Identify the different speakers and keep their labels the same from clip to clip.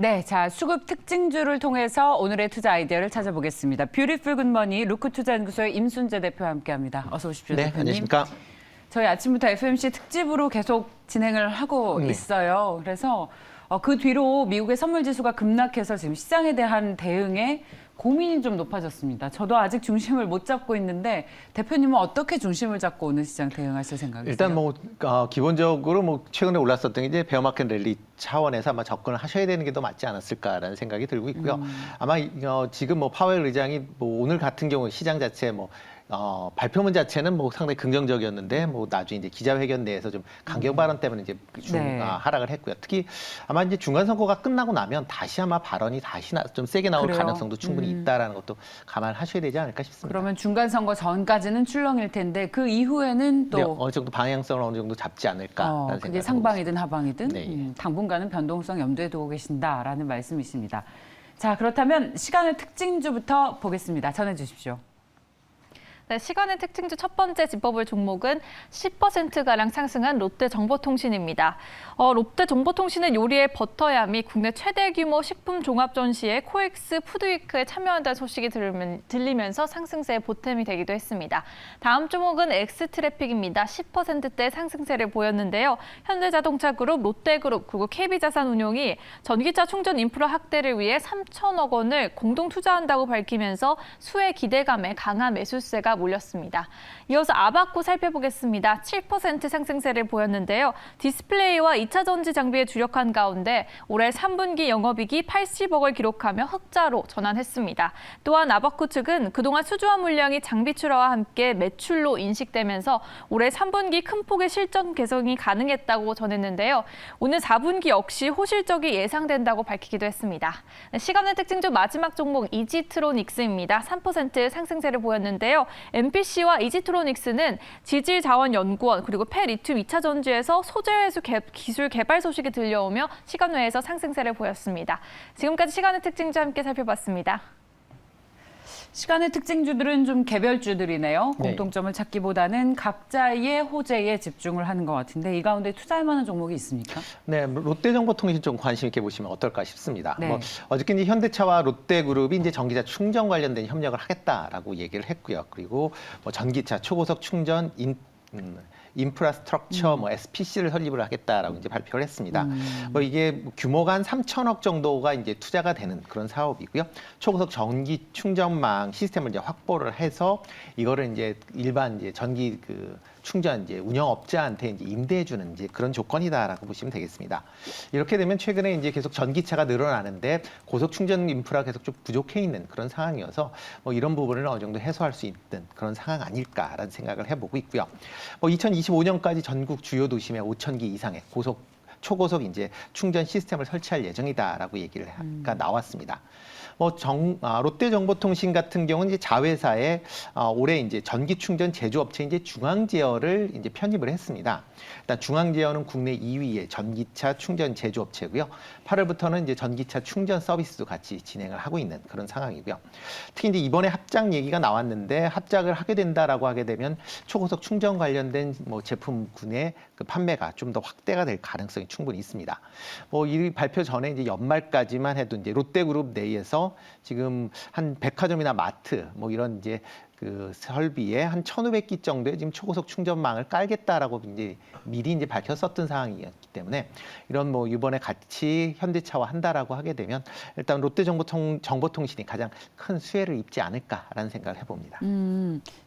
Speaker 1: 네, 자, 수급 특징주를 통해서 오늘의 투자 아이디어를 찾아보겠습니다. 뷰티풀 굿머니 루크투자연구소의 임순재 대표와 함께합니다. 어서 오십시오,
Speaker 2: 네,
Speaker 1: 대표님.
Speaker 2: 안녕하십니까.
Speaker 1: 저희 아침부터 FMC 특집으로 계속 진행을 하고 있어요. 그래서 그 뒤로 미국의 선물 지수가 급락해서 지금 시장에 대한 대응에 고민이 좀 높아졌습니다. 저도 아직 중심을 못 잡고 있는데 대표님은 어떻게 중심을 잡고 오늘 시장 대응하실 생각이세요?
Speaker 2: 일단 기본적으로 최근에 올랐었던 게 이제 베어마켓 랠리 차원에서 아마 접근을 하셔야 되는 게 더 맞지 않았을까라는 생각이 들고 있고요. 아마 지금 파웰 의장이 오늘 같은 경우 시장 자체 발표문 자체는 상당히 긍정적이었는데 나중에 이제 기자회견 내에서 좀 강경 발언 때문에 이제 하락을 했고요. 특히 아마 이제 중간 선거가 끝나고 나면 다시 아마 발언이 좀 세게 나올 가능성도 충분히 있다라는 것도 감안하셔야 되지 않을까 싶습니다.
Speaker 1: 그러면 중간 선거 전까지는 출렁일 텐데 그 이후에는 또
Speaker 2: 네, 어느 정도 방향성을 어느 정도 잡지 않을까라는 생각이
Speaker 1: 그게 상방이든 하방이든
Speaker 2: 네.
Speaker 1: 당분간은 변동성 염두에 두고 계신다라는 말씀이십니다. 자, 그렇다면 시간의 특징주부터 보겠습니다. 전해 주십시오.
Speaker 3: 네, 시간의 특징주 첫 번째 짚어볼 종목은 10%가량 상승한 롯데정보통신입니다. 롯데정보통신은 요리의 버터야미 국내 최대 규모 식품 종합 전시회 코엑스 푸드위크에 참여한다는 소식이 들리면서 상승세의 보탬이 되기도 했습니다. 다음 종목은 엑스트래픽입니다. 10%대 상승세를 보였는데요. 현대자동차그룹, 롯데그룹, 그리고 KB자산운용이 전기차 충전 인프라 확대를 위해 3천억 원을 공동 투자한다고 밝히면서 수혜 기대감에 강한 매수세가 몰렸습니다. 이어서 아바코 살펴보겠습니다. 7% 상승세를 보였는데요. 디스플레이와 2차 전지 장비에 주력한 가운데 올해 3분기 영업이익이 80억을 기록하며 흑자로 전환했습니다. 또한 아바코 측은 그동안 수주한 물량이 장비 출하와 함께 매출로 인식되면서 올해 3분기 큰 폭의 실적 개선이 가능했다고 전했는데요. 오늘 4분기 역시 호실적이 예상된다고 밝히기도 했습니다. 시간의 특징 중 마지막 종목 이지트로닉스입니다. 3% 상승세를 보였는데요. MPC와 이지트로닉스는 지질자원연구원 그리고 폐리튬 2차 전지에서 소재 회수 기술 개발 소식이 들려오며 시간 외에서 상승세를 보였습니다. 지금까지 시간의 특징주 함께 살펴봤습니다.
Speaker 1: 시간의 특징주들은 좀 개별주들이네요.
Speaker 2: 네.
Speaker 1: 공통점을 찾기보다는 각자의 호재에 집중을 하는 것 같은데 이 가운데 투자할 만한 종목이 있습니까?
Speaker 2: 네, 롯데정보통신 좀 관심 있게 보시면 어떨까 싶습니다.
Speaker 1: 네.
Speaker 2: 어저께 이제 현대차와 롯데그룹이 이제 전기차 충전 관련된 협력을 하겠다라고 얘기를 했고요. 그리고 전기차 초고속 충전 인프라스트럭처 SPC를 설립을 하겠다라고 이제 발표를 했습니다. 이게 규모가 한 3천억 정도가 이제 투자가 되는 그런 사업이고요. 초고속 전기 충전망 시스템을 이제 확보를 해서 이거를 이제 일반 이제 전기 충전 이제 운영업자한테 이제 임대해주는 이제 그런 조건이다라고 보시면 되겠습니다. 이렇게 되면 최근에 이제 계속 전기차가 늘어나는데 고속 충전 인프라 계속 좀 부족해 있는 그런 상황이어서 이런 부분을 어느 정도 해소할 수 있는 그런 상황 아닐까라는 생각을 해보고 있고요. 2025년까지 전국 주요 도심에 5,000기 이상의 초고속 이제 충전 시스템을 설치할 예정이다라고 얘기를 나왔습니다. 롯데정보통신 같은 경우는 이제 자회사에 올해 이제 전기 충전 제조업체 이제 중앙제어를 이제 편입을 했습니다. 일단 중앙제어는 국내 2위의 전기차 충전 제조업체고요. 8월부터는 이제 전기차 충전 서비스도 같이 진행을 하고 있는 그런 상황이고요. 특히 이제 이번에 합작 얘기가 나왔는데 합작을 하게 된다라고 하게 되면 초고속 충전 관련된 제품군의 그 판매가 좀 더 확대가 될 가능성이 충분히 있습니다. 이 발표 전에 이제 연말까지만 해도 이제 롯데그룹 내에서 지금 한 백화점이나 마트 이런 이제 그 설비에 한 1,500기 정도의 지금 초고속 충전망을 깔겠다라고 이제 미리 이제 밝혔었던 상황이었기 때문에 이런 이번에 같이 현대차와 한다라고 하게 되면 일단 롯데정보통신이 가장 큰 수혜를 입지 않을까라는 생각을 해봅니다.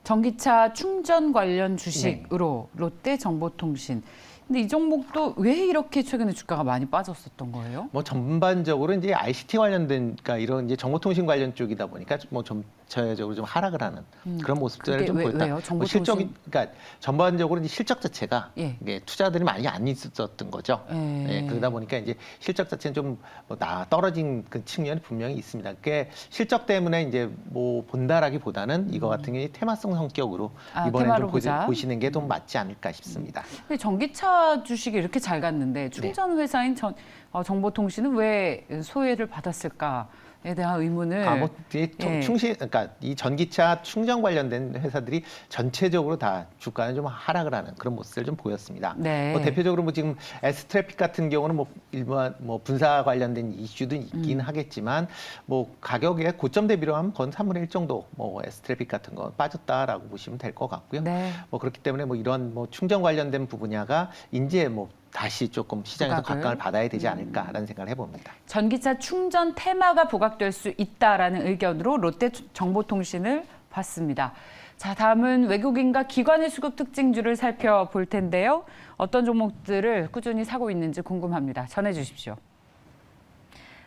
Speaker 1: 전기차 충전 관련 주식으로 롯데정보통신. 근데 이 종목도 왜 이렇게 최근에 주가가 많이 빠졌었던 거예요?
Speaker 2: 전반적으로 이제 ICT 관련된 그러니까 이런 이제 정보통신 관련 쪽이다 보니까 좀 전체적으로 좀 하락을 하는 그런 모습들을 좀 보였다.
Speaker 1: 왜요?
Speaker 2: 실적이 그러니까 전반적으로 이제 실적 자체가 이게 투자들이 많이 안 있었던 거죠. 그러다 보니까 이제 실적 자체는 좀 떨어진 그 측면이 분명히 있습니다. 그게 실적 때문에 이제 본다라기보다는 이거 같은 경우에 테마성 성격으로 이번에 좀 보시는 게 좀 맞지 않을까 싶습니다.
Speaker 1: 근데 전기차 주식이 이렇게 잘 갔는데 충전 회사인 정보통신은 왜 소외를 받았을까? 대한 의문을
Speaker 2: 뭐 그러니까 이 전기차 충전 관련된 회사들이 전체적으로 다 주가는 좀 하락을 하는 그런 모습을 좀 보였습니다.
Speaker 1: 네.
Speaker 2: 뭐 대표적으로 뭐 지금 S트래픽 같은 경우는 뭐 일반 뭐 분사 관련된 이슈도 있긴 하겠지만 뭐 가격의 고점 대비로 하면 거의 3분의 1 정도 뭐 S트래픽 같은 거 빠졌다라고 보시면 될 것 같고요.
Speaker 1: 네.
Speaker 2: 뭐 그렇기 때문에 뭐 이런 뭐 충전 관련된 분야가 이제 뭐 다시 조금 시장에서
Speaker 1: 부각을?
Speaker 2: 각광을 받아야 되지 않을까라는 생각을 해봅니다.
Speaker 1: 전기차 충전 테마가 부각될 수 있다라는 의견으로 롯데정보통신을 봤습니다. 자, 다음은 외국인과 기관의 수급 특징주를 살펴볼 텐데요. 어떤 종목들을 꾸준히 사고 있는지 궁금합니다. 전해주십시오.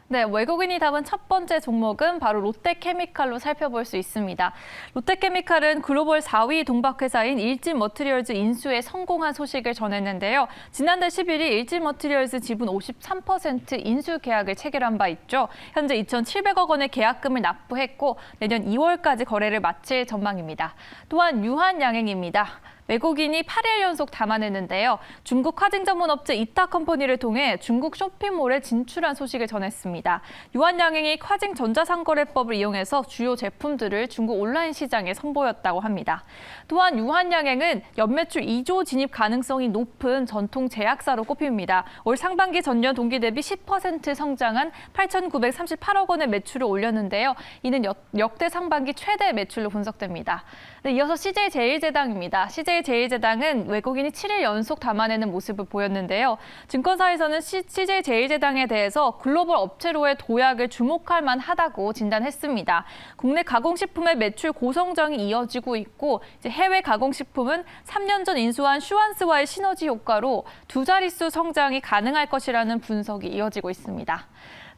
Speaker 3: 네, 외국인이 담은 첫 번째 종목은 바로 롯데케미칼로 살펴볼 수 있습니다. 롯데케미칼은 글로벌 4위 동박회사인 일진머티리얼즈 인수에 성공한 소식을 전했는데요. 지난달 11일 일진머티리얼즈 지분 53% 인수 계약을 체결한 바 있죠. 현재 2,700억 원의 계약금을 납부했고 내년 2월까지 거래를 마칠 전망입니다. 또한 유한양행입니다. 외국인이 8일 연속 담아냈는데요. 중국 화증 전문 업체 이타컴퍼니를 통해 중국 쇼핑몰에 진출한 소식을 전했습니다. 유한양행이 화증 전자상거래법을 이용해서 주요 제품들을 중국 온라인 시장에 선보였다고 합니다. 또한 유한양행은 연매출 2조 진입 가능성이 높은 전통 제약사로 꼽힙니다. 올 상반기 전년 동기 대비 10% 성장한 8,938억 원의 매출을 올렸는데요. 이는 역대 상반기 최대 매출로 분석됩니다. 네, 이어서 CJ제일제당입니다. CJ제일제당은 외국인이 7일 연속 담아내는 모습을 보였는데요. 증권사에서는 CJ제일제당에 대해서 글로벌 업체로의 도약을 주목할 만하다고 진단했습니다. 국내 가공식품의 매출 고성장이 이어지고 있고 이제 해외 가공식품은 3년 전 인수한 슈완스와의 시너지 효과로 두 자릿수 성장이 가능할 것이라는 분석이 이어지고 있습니다.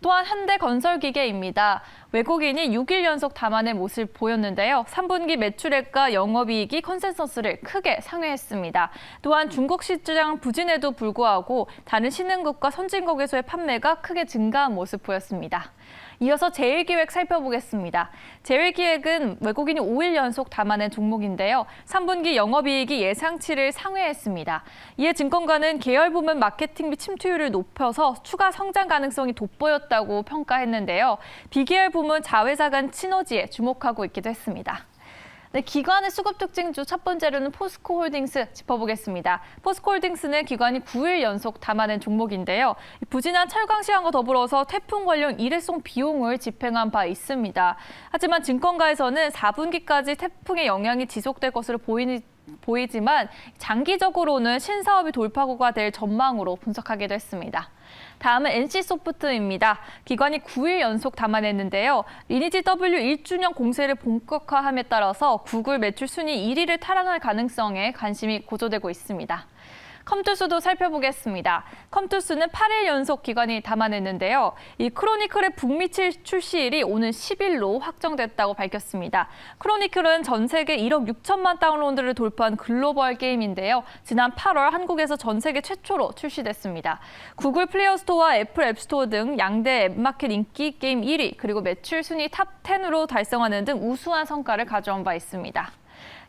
Speaker 3: 또한 현대건설기계입니다. 외국인이 6일 연속 담아낸 모습을 보였는데요. 3분기 매출액과 영업이익이 컨센서스를 크게 상회했습니다. 또한 중국 시장 부진에도 불구하고 다른 신흥국과 선진국에서의 판매가 크게 증가한 모습 보였습니다. 이어서 제일기획 살펴보겠습니다. 제일기획은 외국인이 5일 연속 담아낸 종목인데요. 3분기 영업이익이 예상치를 상회했습니다. 이에 증권가는 계열 부문 마케팅 및 침투율을 높여서 추가 성장 가능성이 돋보였다고 평가했는데요. 비계열 부문 자회사 간 시너지에 주목하고 있기도 했습니다. 네, 기관의 수급 특징주 첫 번째로는 포스코홀딩스 짚어보겠습니다. 포스코홀딩스는 기관이 9일 연속 담아낸 종목인데요. 부진한 철강 시황과 더불어서 태풍 관련 일회성 비용을 집행한 바 있습니다. 하지만 증권가에서는 4분기까지 태풍의 영향이 지속될 것으로 보이지만 장기적으로는 신사업이 돌파구가 될 전망으로 분석하기도 했습니다. 다음은 NC소프트입니다. 기관이 9일 연속 담아냈는데요. 리니지 W 1주년 공세를 본격화함에 따라서 구글 매출 순위 1위를 탈환할 가능성에 관심이 고조되고 있습니다. 컴투스도 살펴보겠습니다. 컴투스는 8일 연속 기관이 담아냈는데요. 이 크로니클의 북미 출시일이 오는 10일로 확정됐다고 밝혔습니다. 크로니클은 전 세계 1억 6천만 다운로드를 돌파한 글로벌 게임인데요. 지난 8월 한국에서 전 세계 최초로 출시됐습니다. 구글 플레이어 스토어와 애플 앱스토어 등 양대 앱마켓 인기 게임 1위, 그리고 매출 순위 탑 10으로 달성하는 등 우수한 성과를 가져온 바 있습니다.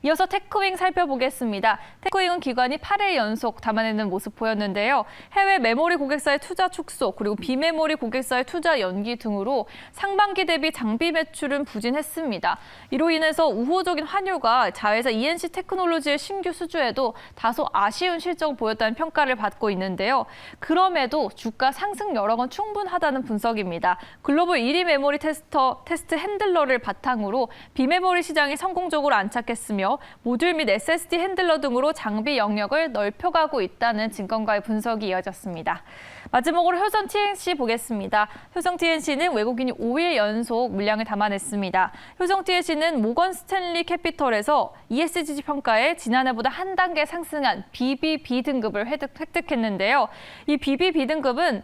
Speaker 3: 이어서 테크윙 살펴보겠습니다. 테크윙은 기관이 8일 연속 담아내는 모습 보였는데요. 해외 메모리 고객사의 투자 축소, 그리고 비메모리 고객사의 투자 연기 등으로 상반기 대비 장비 매출은 부진했습니다. 이로 인해서 우호적인 환율과 자회사 ENC 테크놀로지의 신규 수주에도 다소 아쉬운 실적을 보였다는 평가를 받고 있는데요. 그럼에도 주가 상승 여력은 충분하다는 분석입니다. 글로벌 1위 메모리 테스트 핸들러를 바탕으로 비메모리 시장이 성공적으로 안착했으며 모듈 및 SSD 핸들러 등으로 장비 영역을 넓혀가고 있다는 증권가의 분석이 이어졌습니다. 마지막으로 효성 TNC 보겠습니다. 효성 TNC는 외국인이 5일 연속 물량을 담아냈습니다. 효성 TNC는 모건 스탠리 캐피털에서 ESG 평가에 지난해보다 한 단계 상승한 BBB 등급을 획득했는데요. 이 BBB 등급은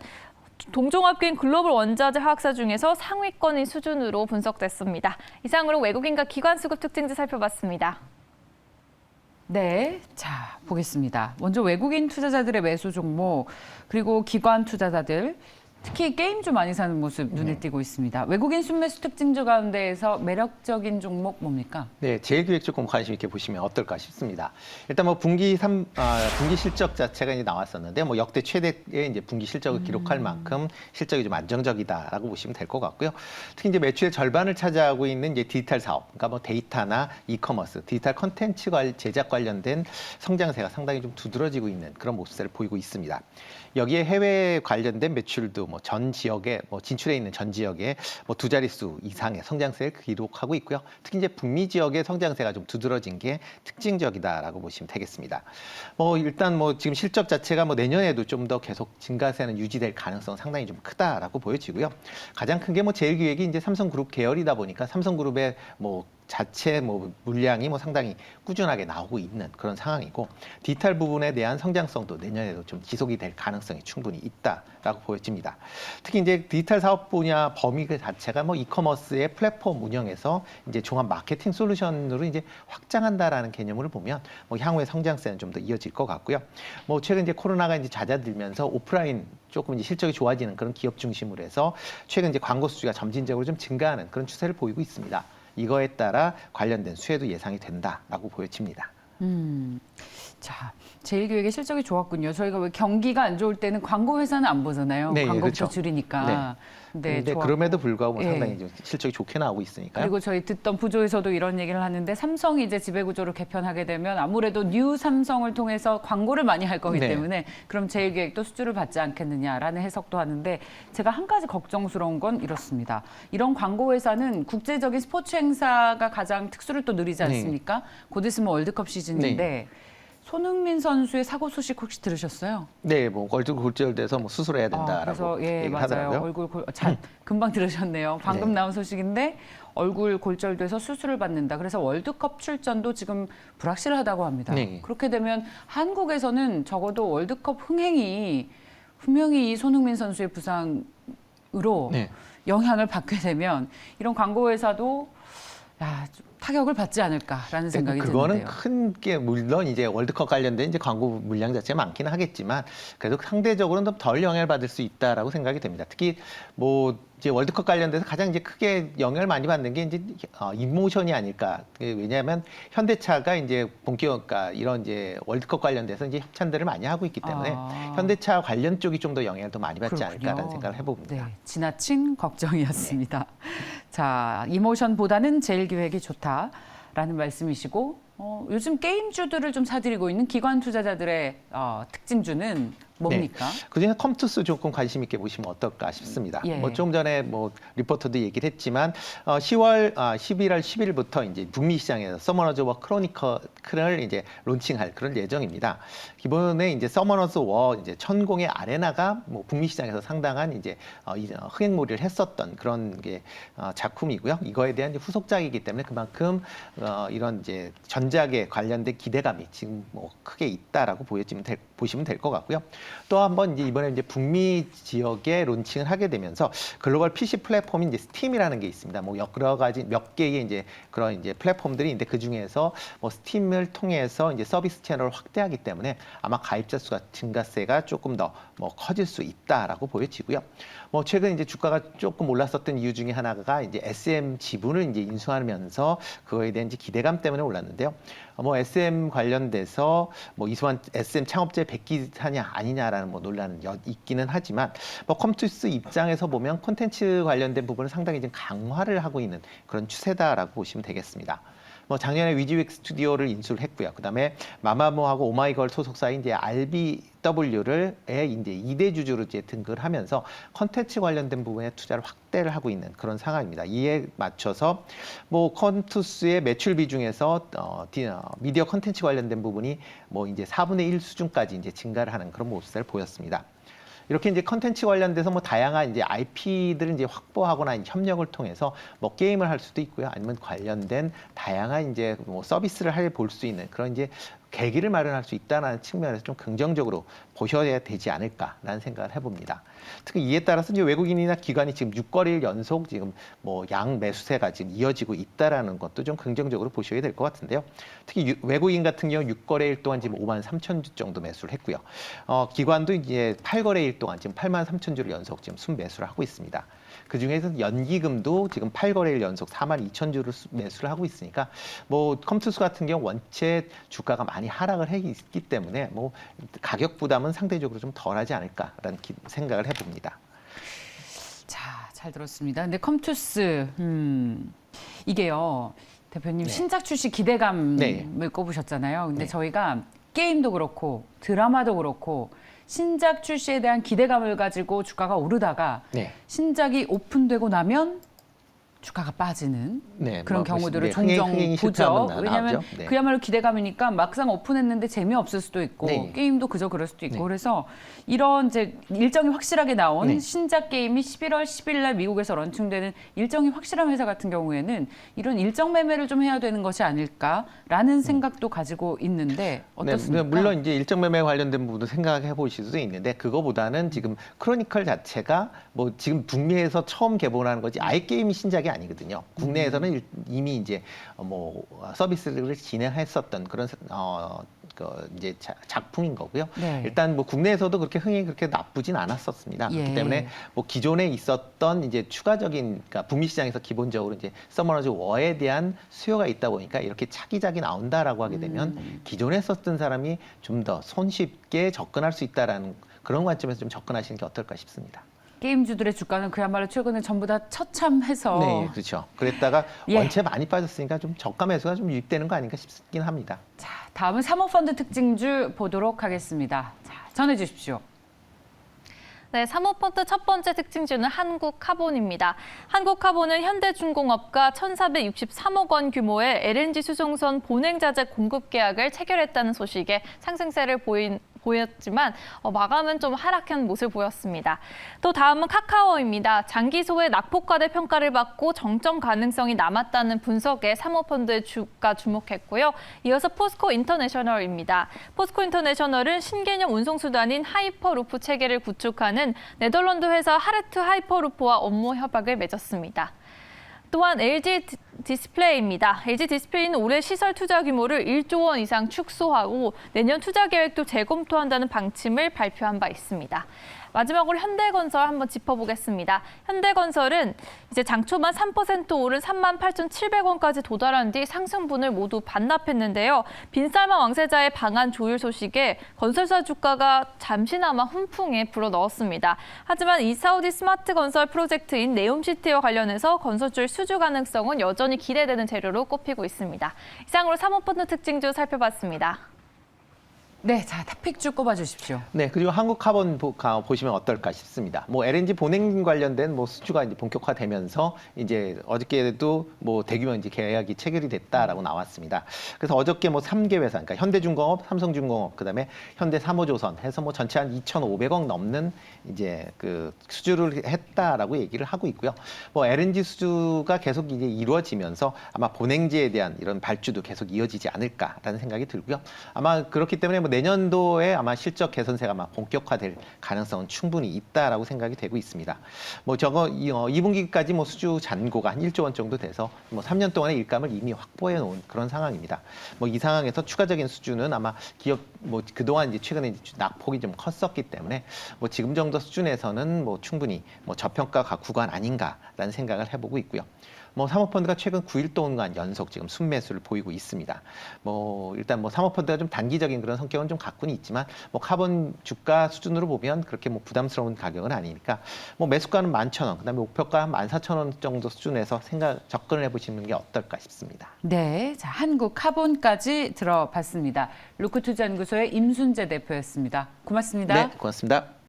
Speaker 3: 동종업계인 글로벌 원자재 화학사 중에서 상위권인 수준으로 분석됐습니다. 이상으로 외국인과 기관 수급 특징들 살펴봤습니다.
Speaker 1: 네, 자 보겠습니다. 먼저 외국인 투자자들의 매수 종목, 그리고 기관 투자자들 특히 게임주 많이 사는 모습 눈에 띄고 있습니다. 외국인 순매수 특징주 가운데에서 매력적인 종목 뭡니까?
Speaker 2: 네, 제일기획 조금 관심 있게 보시면 어떨까 싶습니다. 일단 뭐 분기 실적 자체가 이제 나왔었는데 뭐 역대 최대의 이제 분기 실적을 기록할 만큼 실적이 좀 안정적이다라고 보시면 될 것 같고요. 특히 이제 매출의 절반을 차지하고 있는 이제 디지털 사업, 그러니까 뭐 데이터나 이커머스, 디지털 컨텐츠 제작 관련된 성장세가 상당히 좀 두드러지고 있는 그런 모습을 보이고 있습니다. 여기에 해외 관련된 매출도 뭐 전 지역에 진출해 있는 전 지역에 뭐 두 자릿수 이상의 성장세를 기록하고 있고요. 특히 이제 북미 지역의 성장세가 좀 두드러진 게 특징적이다라고 보시면 되겠습니다. 뭐 일단 뭐 지금 실적 자체가 뭐 내년에도 좀 더 계속 증가세는 유지될 가능성 상당히 좀 크다라고 보여지고요. 가장 큰 게 뭐 제일기획이 이제 삼성그룹 계열이다 보니까 삼성그룹의 뭐 자체 뭐 물량이 뭐 상당히 꾸준하게 나오고 있는 그런 상황이고 디지털 부분에 대한 성장성도 내년에도 좀 지속이 될 가능성이 충분히 있다라고 보여집니다. 특히 이제 디지털 사업 분야 범위 그 자체가 뭐 이커머스의 플랫폼 운영에서 이제 종합 마케팅 솔루션으로 이제 확장한다라는 개념으로 보면 뭐 향후의 성장세는 좀 더 이어질 것 같고요. 뭐 최근 이제 코로나가 이제 잦아들면서 오프라인 조금 이제 실적이 좋아지는 그런 기업 중심으로 해서 최근 이제 광고 수주가 점진적으로 좀 증가하는 그런 추세를 보이고 있습니다. 이거에 따라 관련된 수혜도 예상이 된다라고 보여집니다.
Speaker 1: 자, 제일기획의 실적이 좋았군요. 저희가 왜 경기가 안 좋을 때는 광고 회사는 안 보잖아요.
Speaker 2: 네,
Speaker 1: 광고부터
Speaker 2: 그렇죠.
Speaker 1: 줄이니까.
Speaker 2: 근데 그럼에도 불구하고 뭐
Speaker 1: 예.
Speaker 2: 상당히 좀 실적이 좋게 나오고 있으니까요.
Speaker 1: 그리고 저희 듣던 부조에서도 이런 얘기를 하는데 삼성이 이제 지배구조를 개편하게 되면 아무래도 뉴 삼성을 통해서 광고를 많이 할 거기
Speaker 2: 네.
Speaker 1: 때문에 그럼 제일기획도 수주를 받지 않겠느냐라는 해석도 하는데 제가 한 가지 걱정스러운 건 이렇습니다. 이런 광고 회사는 국제적인 스포츠 행사가 가장 특수를 또 누리지 않습니까? 곧 있으면 월드컵 시즌인데 손흥민 선수의 사고 소식 혹시 들으셨어요?
Speaker 2: 네, 뭐 얼굴 골절돼서 뭐 수술해야 된다라고
Speaker 1: 그래서 예,
Speaker 2: 얘기를
Speaker 1: 맞아요.
Speaker 2: 하더라고요.
Speaker 1: 얼굴 잘 금방 들으셨네요. 방금
Speaker 2: 네.
Speaker 1: 나온 소식인데 얼굴 골절돼서 수술을 받는다. 그래서 월드컵 출전도 지금 불확실하다고 합니다.
Speaker 2: 네.
Speaker 1: 그렇게 되면 한국에서는 적어도 월드컵 흥행이 분명히 이 손흥민 선수의 부상으로
Speaker 2: 네.
Speaker 1: 영향을 받게 되면 이런 광고 회사도 좀 타격을 받지 않을까라는 생각이
Speaker 2: 그거는
Speaker 1: 드는데요.
Speaker 2: 큰 게 물론 이제 월드컵 관련된 이제 광고 물량 자체가 많기는 하겠지만 그래도 상대적으로는 좀 덜 영향을 받을 수 있다라고 생각이 됩니다. 특히 뭐 이제 월드컵 관련돼서 가장 이제 크게 영향을 많이 받는 게 이제 인모션이 아닐까. 왜냐하면 현대차가 이제 본격과 이런 이제 월드컵 관련돼서 이제 협찬들을 많이 하고 있기 때문에 현대차 관련 쪽이 좀 더 영향을 더 많이 받지 않을까라는
Speaker 1: 그렇군요.
Speaker 2: 생각을 해봅니다.
Speaker 1: 네, 지나친 걱정이었습니다. 자, 이모션보다는 제일기획이 좋다라는 말씀이시고 요즘 게임주들을 좀 사들이고 있는 기관 투자자들의 특징주는 뭡니까?
Speaker 2: 그중에 컴투스 조금 관심 있게 보시면 어떨까 싶습니다.
Speaker 1: 예.
Speaker 2: 뭐 좀 전에 뭐 리포터도 얘기를 했지만 11월 10일부터 이제 북미 시장에서 서머너즈 워 크로니클을 이제 론칭할 그런 예정입니다. 기본에 이제 서머너즈 워 이제 천공의 아레나가 뭐 북미 시장에서 상당한 이제 흥행몰이를 했었던 그런 게 작품이고요. 이거에 대한 이제 후속작이기 때문에 그만큼 이런 이제 전작에 관련된 기대감이 지금 뭐 크게 있다라고 보시면 될 것 같고요. 또 한번 이제 이번에 이제 북미 지역에 론칭을 하게 되면서 글로벌 PC 플랫폼인 이제 스팀이라는 게 있습니다. 뭐 여러 가지 몇 개의 이제 그런 이제 플랫폼들이 있는데 그 중에서 뭐 스팀을 통해서 이제 서비스 채널을 확대하기 때문에 아마 가입자 수가 증가세가 조금 더 뭐 커질 수 있다라고 보여지고요. 뭐 최근 이제 주가가 조금 올랐었던 이유 중에 하나가 이제 SM 지분을 이제 인수하면서 그거에 대한 이제 기대감 때문에 올랐는데요. 뭐 SM 관련돼서 뭐 이수환 SM 창업제 백기사냐 아니냐라는 뭐 논란은 있기는 하지만 뭐 컴투스 입장에서 보면 콘텐츠 관련된 부분을 상당히 좀 강화를 하고 있는 그런 추세다라고 보시면 되겠습니다. 뭐 작년에 위즈윅 스튜디오를 인수를 했고요. 그다음에 마마무하고 오마이걸 소속사인 이제 RBW를 이제 2대 주주로 이제 등극을 하면서 콘텐츠 관련된 부분에 투자를 확대를 하고 있는 그런 상황입니다. 이에 맞춰서 뭐 컴투스의 매출 비중에서 미디어 콘텐츠 관련된 부분이 뭐 이제 4분의 1 수준까지 이제 증가를 하는 그런 모습을 보였습니다. 이렇게 이제 컨텐츠 관련돼서 뭐 다양한 이제 IP들을 이제 확보하거나 협력을 통해서 뭐 게임을 할 수도 있고요. 아니면 관련된 다양한 이제 뭐 서비스를 볼 수 있는 그런 이제 계기를 마련할 수 있다는 측면에서 좀 긍정적으로 보셔야 되지 않을까라는 생각을 해봅니다. 특히 이에 따라서 이제 외국인이나 기관이 지금 6거래일 연속 지금 뭐 양 매수세가 지금 이어지고 있다라는 것도 좀 긍정적으로 보셔야 될 것 같은데요. 특히 외국인 같은 경우 6거래일 동안 지금 5만 3천 주 정도 매수를 했고요. 기관도 이제 8거래일 동안 지금 8만 3천 주를 연속 지금 순매수를 하고 있습니다. 그 중에서 연기금도 지금 8거래일 연속 4만 2천 주를 매수를 하고 있으니까 뭐 컴투스 같은 경우 원체 주가가 많이 하락을 해 있기 때문에 뭐 가격 부담은 상대적으로 좀 덜하지 않을까라는 생각을 해봅니다.
Speaker 1: 자, 잘 들었습니다. 근데 컴투스 이게요. 대표님
Speaker 2: 네.
Speaker 1: 신작 출시 기대감을
Speaker 2: 네.
Speaker 1: 꼽으셨잖아요. 근데
Speaker 2: 네.
Speaker 1: 저희가 게임도 그렇고 드라마도 그렇고 신작 출시에 대한 기대감을 가지고 주가가 오르다가
Speaker 2: 네.
Speaker 1: 신작이 오픈되고 나면 주가가 빠지는
Speaker 2: 네,
Speaker 1: 그런
Speaker 2: 뭐
Speaker 1: 경우들을
Speaker 2: 네,
Speaker 1: 종종
Speaker 2: 흥행이
Speaker 1: 보죠.
Speaker 2: 실패하면
Speaker 1: 왜냐하면
Speaker 2: 나오죠. 네.
Speaker 1: 그야말로 기대감이니까 막상 오픈했는데 재미없을 수도 있고
Speaker 2: 네.
Speaker 1: 게임도 그저 그럴 수도 있고
Speaker 2: 네.
Speaker 1: 그래서 이런 이제 일정이 확실하게 나온
Speaker 2: 네.
Speaker 1: 신작 게임이 11월 10일 날 미국에서 런칭되는 일정이 확실한 회사 같은 경우에는 이런 일정 매매를 좀 해야 되는 것이 아닐까라는 생각도 가지고 있는데 어떻습니까?
Speaker 2: 네, 물론 이제 일정 매매 관련된 부분도 생각해 보실 수도 있는데 그거보다는 지금 크로니클 자체가 뭐 지금 북미에서 처음 개봉하는 거지 아예 게임이 신작이 아니거든요. 국내에서는 이미 이제 뭐 서비스를 진행했었던 그런 그 이제 작품인 거고요.
Speaker 1: 네.
Speaker 2: 일단 뭐 국내에서도 그렇게 흥행이 그렇게 나쁘진 않았었습니다.
Speaker 1: 예.
Speaker 2: 그렇기 때문에 뭐 기존에 있었던 이제 추가적인 그러니까 북미 시장에서 기본적으로 이제 서머너즈 워에 대한 수요가 있다 보니까 이렇게 차기작이 나온다라고 하게 되면 기존에 썼던 사람이 좀 더 손쉽게 접근할 수 있다라는 그런 관점에서 좀 접근하시는 게 어떨까 싶습니다.
Speaker 1: 게임주들의 주가는 그야말로 최근에 전부 다 처참해서
Speaker 2: 네, 그렇죠. 그랬다가
Speaker 1: 예.
Speaker 2: 원체 많이 빠졌으니까 좀 저가 매수가 좀 유입되는 거 아닌가 싶긴 합니다.
Speaker 1: 자, 다음은 사모펀드 특징주 보도록 하겠습니다. 자, 전해 주십시오.
Speaker 3: 네, 사모펀드 첫 번째 특징주는 한국카본입니다. 한국카본은 현대중공업과 1,463억 원 규모의 LNG 수송선 본행자재 공급 계약을 체결했다는 소식에 상승세를 보였지만 마감은 좀 하락한 모습을 보였습니다. 또 다음은 카카오입니다. 장기 소외 낙폭과대 평가를 받고 정점 가능성이 남았다는 분석에 사모펀드의 주가 주목했고요. 이어서 포스코 인터내셔널입니다. 포스코 인터내셔널은 신개념 운송수단인 하이퍼루프 체계를 구축하는 네덜란드 회사 하르트 하이퍼루프와 업무 협약을 맺었습니다. 또한 LG 디스플레이입니다. LG 디스플레이는 올해 시설 투자 규모를 1조 원 이상 축소하고 내년 투자 계획도 재검토한다는 방침을 발표한 바 있습니다. 마지막으로 현대건설 한번 짚어보겠습니다. 현대건설은 이제 장초반 3% 오른 38,700원까지 도달한 뒤 상승분을 모두 반납했는데요. 빈살만 왕세자의 방한 조율 소식에 건설사 주가가 잠시나마 훈풍에 불어넣었습니다. 하지만 이 사우디 스마트 건설 프로젝트인 네옴시티와 관련해서 건설주의 수주 가능성은 여전히 기대되는 재료로 꼽히고 있습니다. 이상으로 사모펀드 특징주 살펴봤습니다.
Speaker 1: 네, 자, 탑픽주 꼽아 주십시오.
Speaker 2: 네, 그리고 한국카본 보시면 어떨까 싶습니다. 뭐 LNG 본행 관련된 뭐 수주가 이제 본격화되면서 이제 어저께도 뭐 대규모 이제 계약이 체결이 됐다라고 나왔습니다. 그래서 어저께 뭐 3개 회사, 그러니까 현대중공업, 삼성중공업, 그다음에 현대사모조선 해서 뭐 전체 한 2,500억 넘는 이제 그 수주를 했다라고 얘기를 하고 있고요. 뭐 LNG 수주가 계속 이제 이루어지면서 아마 본행지에 대한 이런 발주도 계속 이어지지 않을까라는 생각이 들고요. 아마 그렇기 때문에 뭐 내년도에 아마 실적 개선세가 아마 본격화될 가능성은 충분히 있다라고 생각이 되고 있습니다. 뭐 저거 2분기까지 뭐 수주 잔고가 한 1조 원 정도 돼서 뭐 3년 동안의 일감을 이미 확보해 놓은 그런 상황입니다. 뭐 이 상황에서 추가적인 수주는 아마 기업 뭐 그동안 이제 최근에 이제 낙폭이 좀 컸었기 때문에 뭐 지금 정도 수준에서는 뭐 충분히 뭐 저평가 구간 아닌가라는 생각을 해보고 있고요. 뭐 사모펀드가 최근 9일 동안 연속 지금 순매수를 보이고 있습니다. 뭐 일단 뭐 사모펀드가 좀 단기적인 그런 성격은 좀 갖고는 있지만 뭐 카본 주가 수준으로 보면 그렇게 뭐 부담스러운 가격은 아니니까 뭐 매수가는 11,000원, 그다음에 목표가 14,000원 정도 수준에서 접근을 해보시는 게 어떨까 싶습니다.
Speaker 1: 네, 자, 한국카본까지 들어봤습니다. 루크투자연구소의 임순재 대표였습니다. 고맙습니다.
Speaker 2: 네, 고맙습니다.